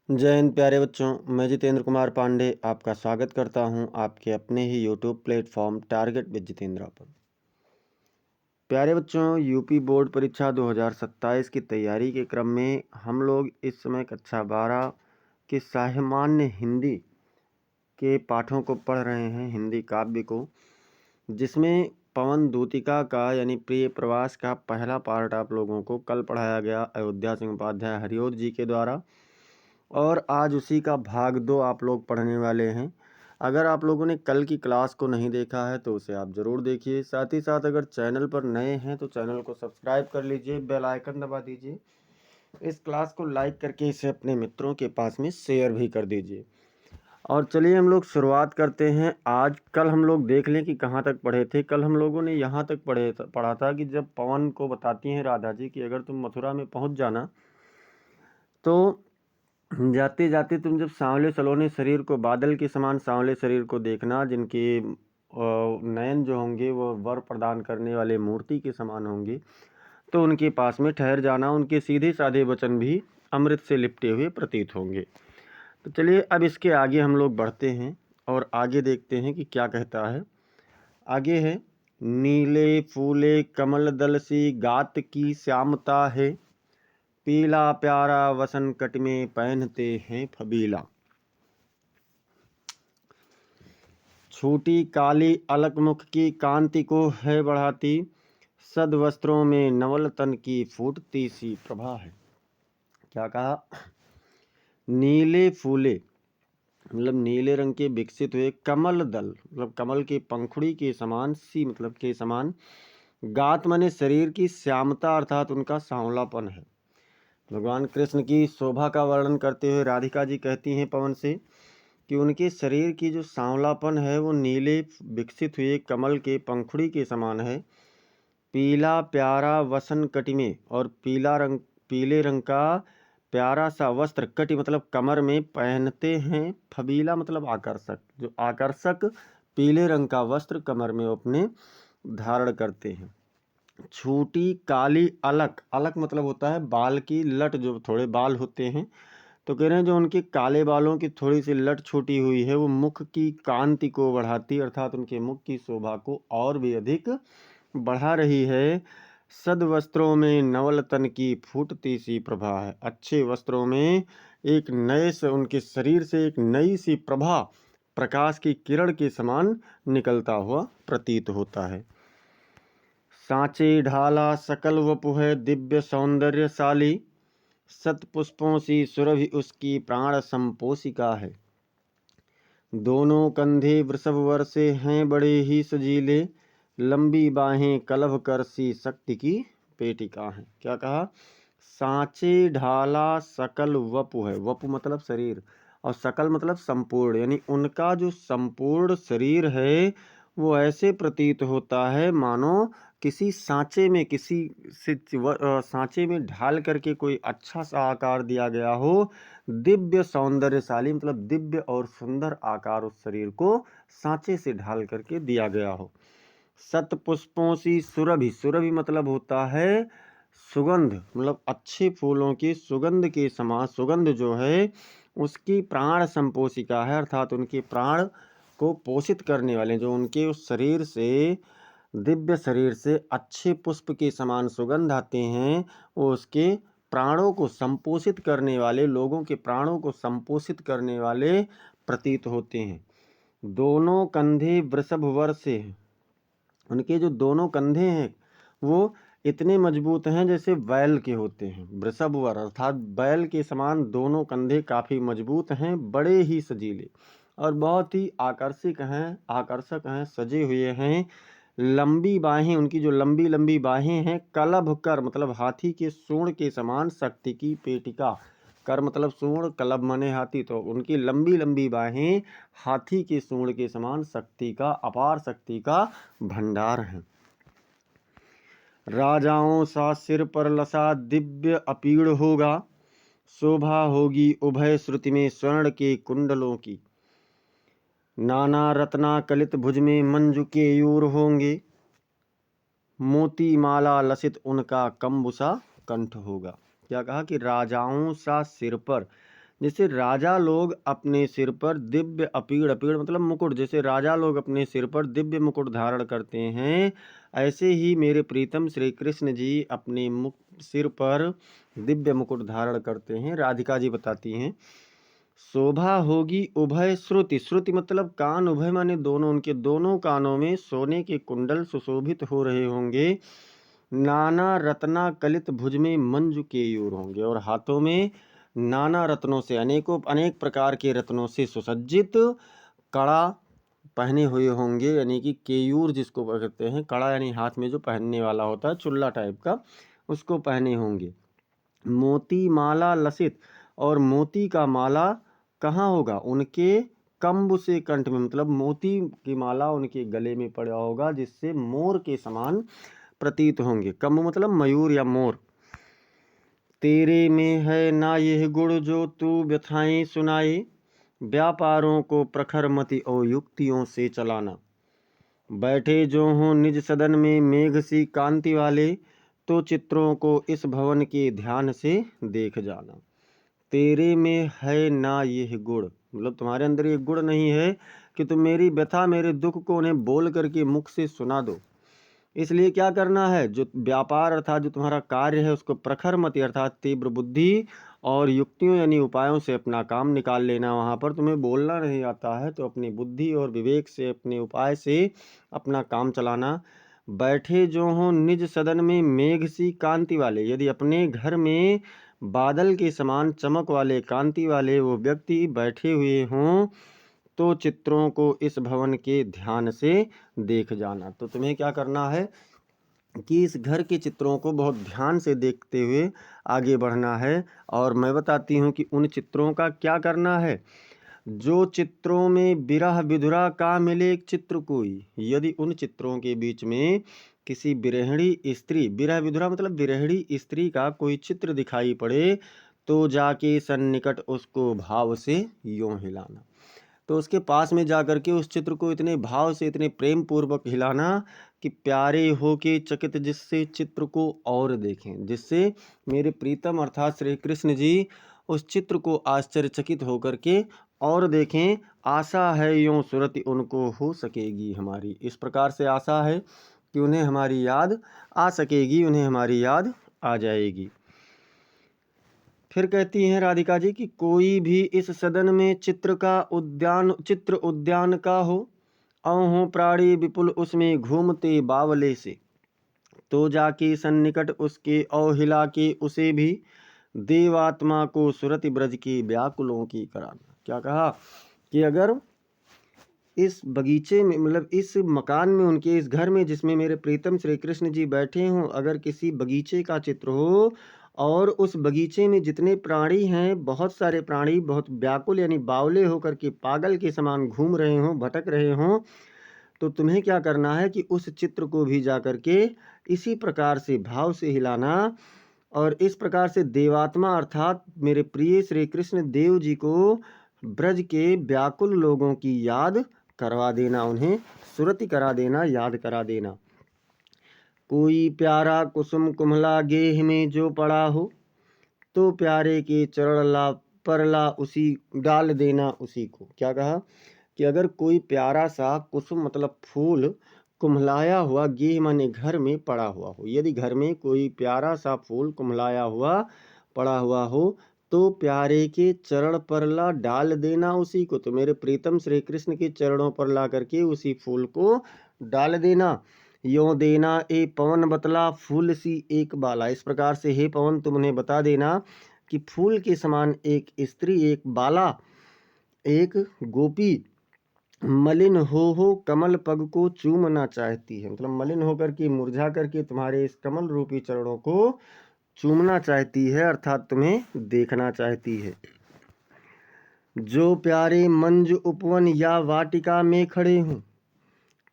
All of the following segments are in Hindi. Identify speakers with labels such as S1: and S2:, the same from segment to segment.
S1: जय हिंद प्यारे बच्चों, मैं जितेंद्र कुमार पांडे आपका स्वागत करता हूं आपके अपने ही YouTube platform target with Jitendra पर। प्यारे बच्चों, यूपी बोर्ड परीक्षा 2027 की तैयारी के क्रम में हम लोग इस समय कक्षा 12 के सामान्य हिंदी के पाठों को पढ़ रहे हैं, हिंदी काव्य को, जिसमें पवन दूतिका का यानी प्रिय प्रवास का पहला पार्ट आप लोगों को कल पढ़ाया गया अयोध्या सिंह उपाध्याय हरिओद जी के द्वारा, और आज उसी का भाग 2 आप लोग पढ़ने वाले हैं। अगर आप लोगों ने कल की क्लास को नहीं देखा है तो उसे आप ज़रूर देखिए। साथ ही साथ अगर चैनल पर नए हैं तो चैनल को सब्सक्राइब कर लीजिए, बेल आइकन दबा दीजिए। इस क्लास को लाइक करके इसे अपने मित्रों के पास में शेयर भी कर दीजिए। और चलिए हम लोग शुरुआत करते हैं। आज कल हम लोग देख लें कि कहाँ तक पढ़े थे। कल हम लोगों ने यहाँ तक पढ़ा था कि जब पवन को बताती हैं राधा जी कि अगर तुम मथुरा में पहुँच जाना तो जाते जाते तुम जब सांवले सलोने शरीर को, बादल के समान सांवले शरीर को देखना, जिनके नयन जो होंगे वो वर प्रदान करने वाले मूर्ति के समान होंगे, तो उनके पास में ठहर जाना। उनके सीधे साधे वचन भी अमृत से लिपटे हुए प्रतीत होंगे। तो चलिए अब इसके आगे हम लोग बढ़ते हैं और आगे देखते हैं कि क्या कहता है। आगे है, नीले फूले कमल दल सी गात की श्यामता है, पीला प्यारा वसन कट में पहनते हैं फबीला। छोटी काली अलक मुख की कांति को है बढ़ाती, सद वस्त्रों में नवल तन की फूटती सी प्रभा है। क्या कहा? नीले फूले मतलब नीले रंग के विकसित हुए, कमल दल मतलब कमल के पंखुड़ी के समान, सी मतलब के समान, गात माने शरीर की, श्यामता अर्थात उनका सांवलापन है। भगवान कृष्ण की शोभा का वर्णन करते हुए राधिका जी कहती हैं पवन से कि उनके शरीर की जो सांवलापन है वो नीले विकसित हुए कमल के पंखुड़ी के समान है। पीला प्यारा वसन कटि में, और पीले रंग का प्यारा सा वस्त्र, कटि मतलब कमर में, पहनते हैं। फबीला मतलब आकर्षक, जो आकर्षक पीले रंग का वस्त्र कमर में अपने धारण करते हैं। छोटी काली अलक, अलक मतलब होता है बाल की लट, जो थोड़े बाल होते हैं। तो कह रहे हैं जो उनके काले बालों की थोड़ी सी लट छोटी हुई है वो मुख की कांति को बढ़ाती, अर्थात उनके मुख की शोभा को और भी अधिक बढ़ा रही है। सद वस्त्रों में नवल तन की फूटती सी प्रभा है। अच्छे वस्त्रों में एक नए से उनके शरीर से एक नई सी प्रभा, प्रकाश की किरण के समान निकलता हुआ प्रतीत होता है। सांचे ढाला सकल वपु है दिव्य सौंदर्यशाली, सत पुष्पों सी सुरभि उसकी प्राण संपोषिका है। दोनों कंधे वृषभ वर से हैं बड़े ही सजीले, लंबी बाहें कलभ कर सी शक्ति की पेटिका है। क्या कहा? सांचे ढाला सकल वपु है, वपु मतलब शरीर, और सकल मतलब संपूर्ण, यानी उनका जो संपूर्ण शरीर है वो ऐसे प्रतीत होता है मानो किसी सांचे में, सांचे में ढाल करके कोई अच्छा सा आकार दिया गया हो। दिव्य सौंदर्यशाली मतलब दिव्य और सुंदर आकार उस शरीर को सांचे से ढाल करके दिया गया हो। सत पुष्पों सी सुरभि, सुरभि मतलब होता है सुगंध, मतलब अच्छे फूलों की सुगंध के समान, सुगंध जो है उसकी प्राण संपोषिका है, अर्थात उनके प्राण को पोषित करने वाले, जो उनके उस शरीर से, दिव्य शरीर से अच्छे पुष्प के समान सुगंध आते हैं, वो उसके प्राणों को संपोषित करने वाले, लोगों के प्राणों को संपोषित करने वाले प्रतीत होते हैं। दोनों कंधे वृषभ वर से, उनके जो दोनों कंधे हैं वो इतने मजबूत हैं जैसे बैल के होते हैं। वृषभ वर अर्थात बैल के समान दोनों कंधे काफ़ी मजबूत हैं, बड़े ही सजीले और बहुत ही आकर्षक हैं, सजे हुए हैं। लंबी बाहें, उनकी जो लंबी लंबी बाहें हैं, कलभ कर मतलब हाथी के सूंड के समान, शक्ति की पेटिका, कर मतलब सूंड, कलभ माने हाथी, तो उनकी लंबी लंबी बाहें हाथी के सूंड के समान शक्ति का, अपार शक्ति का भंडार है। राजाओं सा सिर पर लसा दिव्य अपीड़ होगा, शोभा होगी उभय श्रुति में स्वर्ण के कुंडलों की। नाना रत्ना कलित भुज में मंजू के यूर होंगे, मोती माला लसित उनका कंबुसा कंठ होगा। क्या कहा? कि राजाओं सा सिर पर, जैसे राजा लोग अपने सिर पर दिव्य अपीड़, अपीड़ मतलब मुकुट, जैसे राजा लोग अपने सिर पर दिव्य मुकुट धारण करते हैं, ऐसे ही मेरे प्रीतम श्री कृष्ण जी अपने सिर पर दिव्य मुकुट धारण करते हैं। राधिका जी बताती हैं, शोभा होगी उभय श्रुति, श्रुति मतलब कान, उभय माने दोनों, उनके दोनों कानों में सोने के कुंडल सुशोभित हो रहे होंगे। नाना रत्ना कलित भुज में मंजू केयूर होंगे, और हाथों में नाना रत्नों से, अनेक प्रकार के रत्नों से सुसज्जित कड़ा पहने हुए होंगे, यानी कि केयूर जिसको कहते हैं, कड़ा यानी हाथ में जो पहनने वाला होता है, चुल्ला टाइप का, उसको पहने होंगे। मोती माला लसित, और मोती का माला कहाँ होगा? उनके कंब से कंठ में, मतलब मोती की माला उनके गले में पड़ा होगा, जिससे मोर के समान प्रतीत होंगे। कंब मतलब मयूर या मोर। तेरे में है ना यह गुण जो तू व्यथाएं सुनाए, व्यापारों को प्रखर मति और युक्तियों से चलाना। बैठे जो हों निज सदन में मेघ सी कांति वाले, तो चित्रों को इस भवन के ध्यान से देख जाना। तेरे में है ना यह गुण, मतलब तुम्हारे अंदर ये गुण नहीं है कि तुम मेरी व्यथा, मेरे दुख को उन्हें बोल करके मुख से सुना दो। इसलिए क्या करना है? जो व्यापार अर्थात जो तुम्हारा कार्य है, उसको प्रखर मति अर्थात तीव्र बुद्धि और युक्तियों यानी उपायों से अपना काम निकाल लेना। वहाँ पर तुम्हें बोलना नहीं आता है तो अपनी बुद्धि और विवेक से, अपने उपाय से अपना काम चलाना। बैठे जो हों निज सदन में मेघ सी कांति वाले, यदि अपने घर में बादल के समान चमक वाले, कांति वाले वो व्यक्ति बैठे हुए हों, तो चित्रों को इस भवन के ध्यान से देख जाना। तो तुम्हें क्या करना है कि इस घर के चित्रों को बहुत ध्यान से देखते हुए आगे बढ़ना है। और मैं बताती हूँ कि उन चित्रों का क्या करना है। जो चित्रों में विरह विधुरा का मिले एक चित्र कोई, यदि उन चित्रों के बीच में किसी विरहिणी स्त्री, विरह विधुरा मतलब विरहिणी स्त्री का कोई चित्र दिखाई पड़े, तो जाके सन्निकट उसको भाव से यूं हिलाना। तो उसके पास में जाकर के उस चित्र को इतने भाव से, इतने प्रेम पूर्वक हिलाना कि प्यारे हो के चकित जिससे चित्र को और देखें, जिससे मेरे प्रीतम अर्थात श्री कृष्ण जी उस चित्र को आश्चर्यचकित होकर के और देखें। आशा है यूं सुरति उनको हो सकेगी हमारी, इस प्रकार से आशा है कि उन्हें हमारी याद आ सकेगी, उन्हें हमारी याद आ जाएगी। फिर कहती हैं राधिका जी कि कोई भी इस सदन में चित्र उद्यान का हो, हो प्राणी विपुल उसमें घूमते बावले से, तो जाके सन्निकट उसके औ हिला के उसे भी देवात्मा को सुरति ब्रज की व्याकुलों की कराना। क्या कहा कि अगर इस बगीचे में, मतलब इस मकान में, उनके इस घर में जिसमें मेरे प्रीतम श्री कृष्ण जी बैठे हों, अगर किसी बगीचे का चित्र हो और उस बगीचे में जितने प्राणी हैं, बहुत सारे प्राणी बहुत व्याकुल यानी बावले होकर के पागल के समान घूम रहे हों, भटक रहे हों, तो तुम्हें क्या करना है कि उस चित्र को भी जा कर के इसी प्रकार से भाव से हिलाना और इस प्रकार से देवात्मा अर्थात मेरे प्रिय श्री कृष्ण देव जी को ब्रज के व्याकुल लोगों की याद करवा देना, उन्हें सुरति करा देना, याद करा देना। कोई प्यारा कुसुम कुम्हला गेह में जो पड़ा हो, तो प्यारे के चरण ला परला उसी डाल देना उसी को। क्या कहा कि अगर कोई प्यारा सा कुसुम मतलब फूल कुम्हलाया हुआ, गेह माने घर में पड़ा हुआ हो, यदि घर में कोई प्यारा सा फूल कुम्हलाया हुआ पड़ा हुआ हो, तो प्यारे के चरण पर ला डाल देना उसी को। तो मेरे प्रीतम श्री कृष्ण के चरणों पर ला करके उसी फूल को डाल देना। यों देना ए पवन बतला फूल सी एक बाला, इस प्रकार से हे पवन तुम उन्हें बता देना कि फूल के समान एक स्त्री, एक बाला, एक गोपी मलिन हो कमल पग को चूमना चाहती है, मतलब मलिन होकर के, मुरझा करके तुम्हारे इस कमल रूपी चरणों को चूमना चाहती है, अर्थात तुम्हें देखना चाहती है। जो प्यारे मंज उपवन या वाटिका में खड़े हों,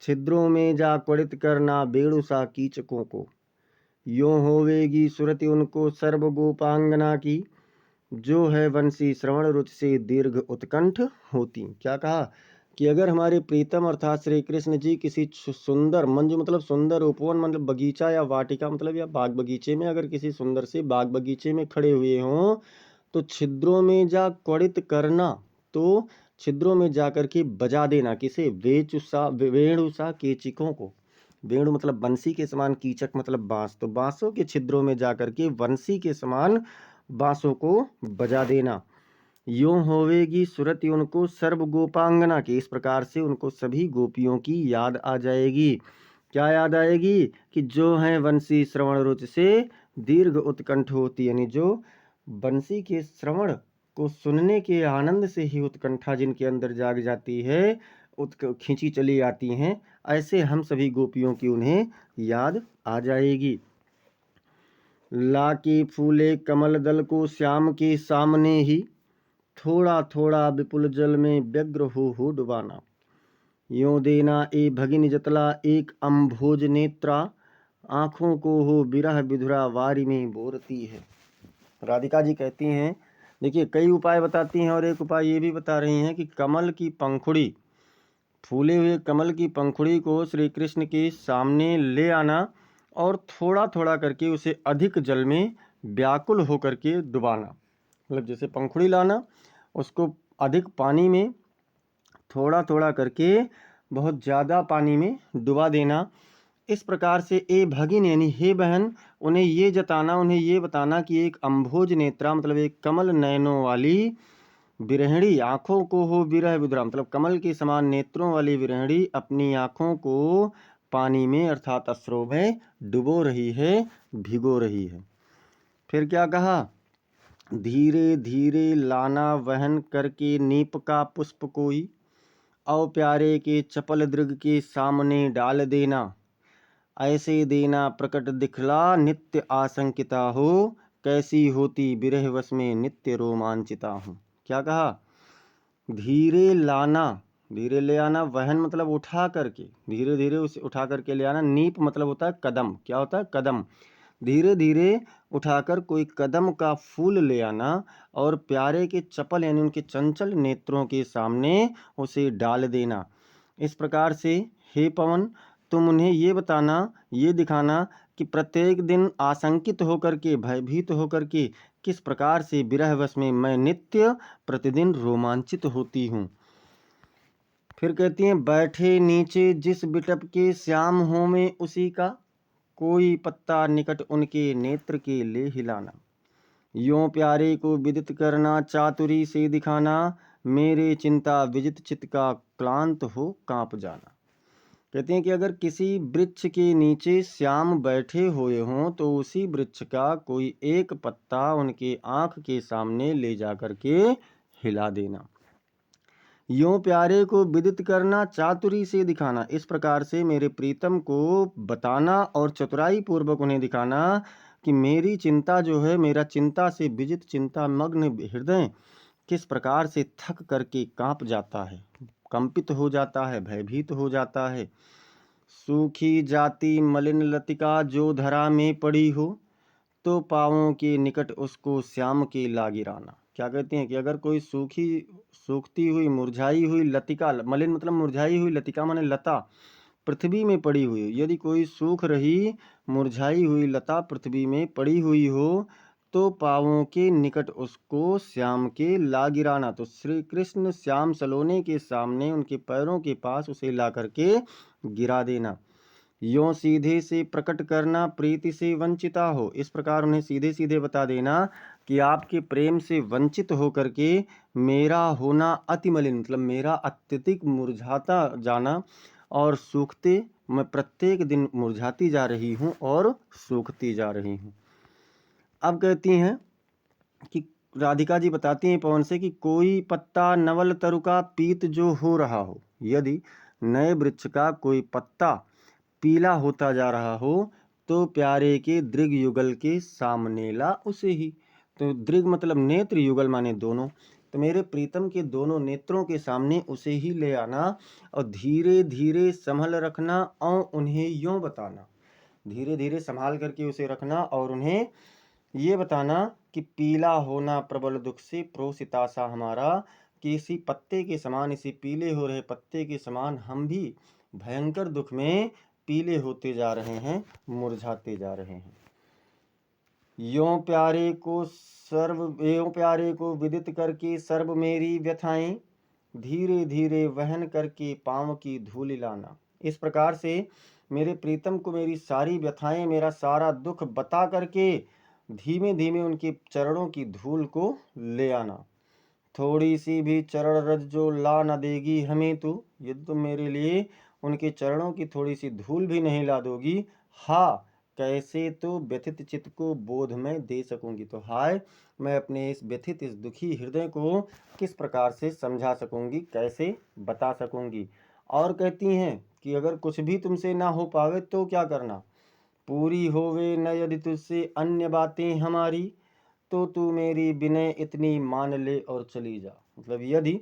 S1: छिद्रों में जा क्वड़ित करना बेणुसा कीचकों को। यों होवेगी सुरति उनको सर्व गोपांगना की, जो है वंशी श्रवण रुचि से दीर्घ उत्कंठ होती। क्या कहा कि अगर हमारे प्रीतम अर्थात श्री कृष्ण जी किसी सुंदर, मंजू मतलब सुंदर, उपवन मतलब बगीचा या वाटिका मतलब या बाग बगीचे में, अगर किसी सुंदर से बाग बगीचे में खड़े हुए हों, तो छिद्रों में जा क्वड़ित करना, तो छिद्रों में जा करके बजा देना। किसे? वेणुसा कीचकों को। वेणु मतलब बंसी के समान, कीचक मतलब बांस, तो बांसों के छिद्रों में जा करके बंसी के समान बांसों को बजा देना। यूं होवेगी सुरति उनको सर्व गोपांगना की, इस प्रकार से उनको सभी गोपियों की याद आ जाएगी। क्या याद आएगी? कि जो हैं बंसी श्रवण रुचि से दीर्घ उत्कंठ होती, यानी जो बंसी के श्रवण को सुनने के आनंद से ही उत्कंठा जिनके अंदर जाग जाती है, खींची चली आती हैं, ऐसे हम सभी गोपियों की उन्हें याद आ जाएगी। लाके फूले कमल दल को श्याम के सामने ही, थोड़ा थोड़ा विपुल जल में व्यग्र हो डुबाना। यों देना ए भगिनी जतला एक अम्भोज नेत्रा, आंखों को हो बिरह विधुरा वारी में बोरती है। राधिका जी कहती हैं, देखिए कई उपाय बताती हैं और एक उपाय ये भी बता रही हैं कि कमल की पंखुड़ी, फूले हुए कमल की पंखुड़ी को श्री कृष्ण के सामने ले आना और थोड़ा थोड़ा करके उसे अधिक जल में व्याकुल होकर के डुबाना। मतलब जैसे पंखुड़ी लाना, उसको अधिक पानी में थोड़ा थोड़ा करके बहुत ज़्यादा पानी में डुबा देना। इस प्रकार से ए भगिन यानी हे बहन, उन्हें ये जताना, उन्हें ये बताना कि एक अम्भोज नेत्रा मतलब एक कमल नयनों वाली विरहणी, आँखों को हो विरह विधुरा मतलब कमल के समान नेत्रों वाली विरहणी अपनी आँखों को पानी में अर्थात अश्रों में डुबो रही है, भिगो रही है। फिर क्या कहा? धीरे धीरे लाना वहन करके नीप का पुष्प कोई, औ प्यारे के चपल दृग के सामने डाल देना। ऐसे देना प्रकट दिखला नित्य आशंकिता हो, कैसी होती विरह वश में नित्य रोमांचिता हूँ। क्या कहा? धीरे लाना, धीरे ले आना, वहन मतलब उठा करके, धीरे धीरे उसे उठा करके ले आना। नीप मतलब होता है कदम। क्या होता है? कदम। धीरे धीरे उठाकर कोई कदम का फूल ले आना और प्यारे के चपल यानी उनके चंचल नेत्रों के सामने उसे डाल देना। इस प्रकार से हे पवन, तुम उन्हें ये बताना, ये दिखाना कि प्रत्येक दिन आशंकित होकर के, भयभीत होकर के किस प्रकार से विरहवश में मैं नित्य प्रतिदिन रोमांचित होती हूँ। फिर कहती हैं, बैठे नीचे जिस बिटप के श्याम हो में उसी का, कोई पत्ता निकट उनके नेत्र के ले हिलाना। यों प्यारे को विदित करना चातुरी से दिखाना, मेरे चिंता विजित चित्त का क्लांत हो कांप जाना। कहते हैं कि अगर किसी वृक्ष के नीचे श्याम बैठे हुए हों तो उसी वृक्ष का कोई एक पत्ता उनके आँख के सामने ले जा करके हिला देना। यों प्यारे को विदित करना चातुरी से दिखाना, इस प्रकार से मेरे प्रीतम को बताना और चतुराई पूर्वक उन्हें दिखाना कि मेरी चिंता जो है, मेरा चिंता से विजित चिंता मग्न हृदय किस प्रकार से थक करके कांप जाता है, कंपित हो जाता है, भयभीत हो जाता है। सूखी जाति मलिन लतिका जो धरा में पड़ी हो, तो पाँवों के निकट उसको श्याम के ला गिराना। क्या कहते हैं कि अगर कोई सूखती हुई मुरझाई हुई लतिका, मलिन मतलब मुरझाई हुई, लतिका माने लता, पृथ्वी में पड़ी हुई, यदि कोई सूख रही मुरझाई हुई लता पृथ्वी में पड़ी हुई हो, तो पाँवों के निकट उसको श्याम के ला गिराना। तो श्री कृष्ण श्याम सलोने के सामने उनके पैरों के पास उसे ला करके गिरा देना। यों सीधे से प्रकट करना प्रीति से वंचिता हो, इस प्रकार उन्हें सीधे सीधे बता देना कि आपके प्रेम से वंचित होकर के मेरा होना अति मलिन मतलब मेरा अत्यधिक मुरझाता जाना और सूखते, मैं प्रत्येक दिन मुरझाती जा रही हूँ और सूखती जा रही हूँ। अब कहती हैं कि राधिका जी बताती हैं पवन से कि कोई पत्ता नवल तरु का पीत जो हो रहा हो, यदि नए वृक्ष का कोई पत्ता पीला होता जा रहा हो तो प्यारे के दृग युगल के सामने ला उसे ही। तो दृग मतलब नेत्र, युगल माने दोनों, तो मेरे प्रीतम के दोनों नेत्रों के सामने उसे ही ले आना और धीरे धीरे संभल रखना और उन्हें यूं बताना, धीरे धीरे संभाल करके उसे रखना और उन्हें ये बताना कि पीला होना प्रबल दुख से प्रोसितासा हमारा, कि इसी पत्ते के समान, इसी पीले हो रहे पत्ते के समान हम भी भयंकर दुख में पीले होते जा रहे हैं, मुरझाते जा रहे हैं। यों प्यारे को विदित करके सर्व मेरी व्यथाएं, धीरे धीरे वहन करके पाँव की धूल लाना। इस प्रकार से मेरे प्रीतम को मेरी सारी व्यथाएं, मेरा सारा दुख बता करके धीमे धीमे उनके चरणों की धूल को ले आना। थोड़ी सी भी चरण रज जो ला न देगी हमें तू, यदि तुम मेरे लिए उनके चरणों की थोड़ी सी धूल भी नहीं ला दोगी, हाँ कैसे तो व्यथित चित्त को बोध में दे सकूंगी। तो हाय, मैं अपने इस व्यथित, इस दुखी हृदय को किस प्रकार से समझा सकूंगी, कैसे बता सकूंगी। और कहती हैं कि अगर कुछ भी तुमसे ना हो पावे तो क्या करना, पूरी होवे न यदि तुझसे अन्य बातें हमारी, तो तू मेरी विनय इतनी मान ले और चली जा। मतलब यदि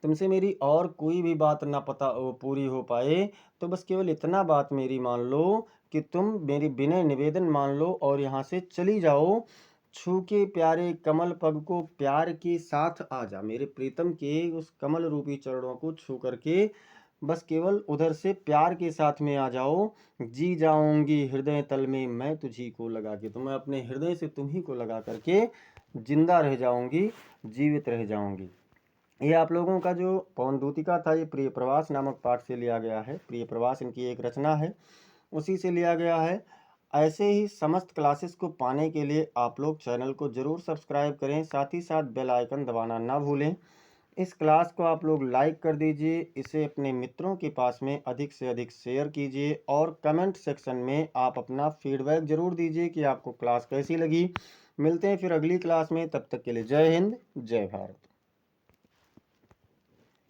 S1: तुमसे मेरी और कोई भी बात ना पूरी हो पाए, तो बस केवल इतना बात मेरी मान लो कि तुम मेरी विनय निवेदन मान लो और यहाँ से चली जाओ। छू के प्यारे कमल पग को प्यार के साथ आ जा। मेरे प्रीतम के उस कमल रूपी चरणों को छू करके बस केवल उधर से प्यार के साथ में आ जाओ। जी जाऊंगी हृदय तल में मैं तुझी को लगा के। तो मैं अपने हृदय से तुम्ही को लगा करके जिंदा रह जाऊंगी, जीवित रह जाऊंगी। ये आप लोगों का जो पवन दूतिका था, ये प्रिय प्रवास नामक पाठ से लिया गया है। प्रिय प्रवास इनकी एक रचना है, उसी से लिया गया है। ऐसे ही समस्त क्लासेस को पाने के लिए आप लोग चैनल को जरूर सब्सक्राइब करें, साथ ही साथ बेल आइकन दबाना ना भूलें। इस क्लास को आप लोग लाइक कर दीजिए, इसे अपने मित्रों के पास में अधिक से अधिक शेयर कीजिए और कमेंट सेक्शन में आप अपना फीडबैक जरूर दीजिए कि आपको क्लास कैसी लगी। मिलते हैं फिर अगली क्लास में, तब तक के लिए जय हिंद, जय भारत।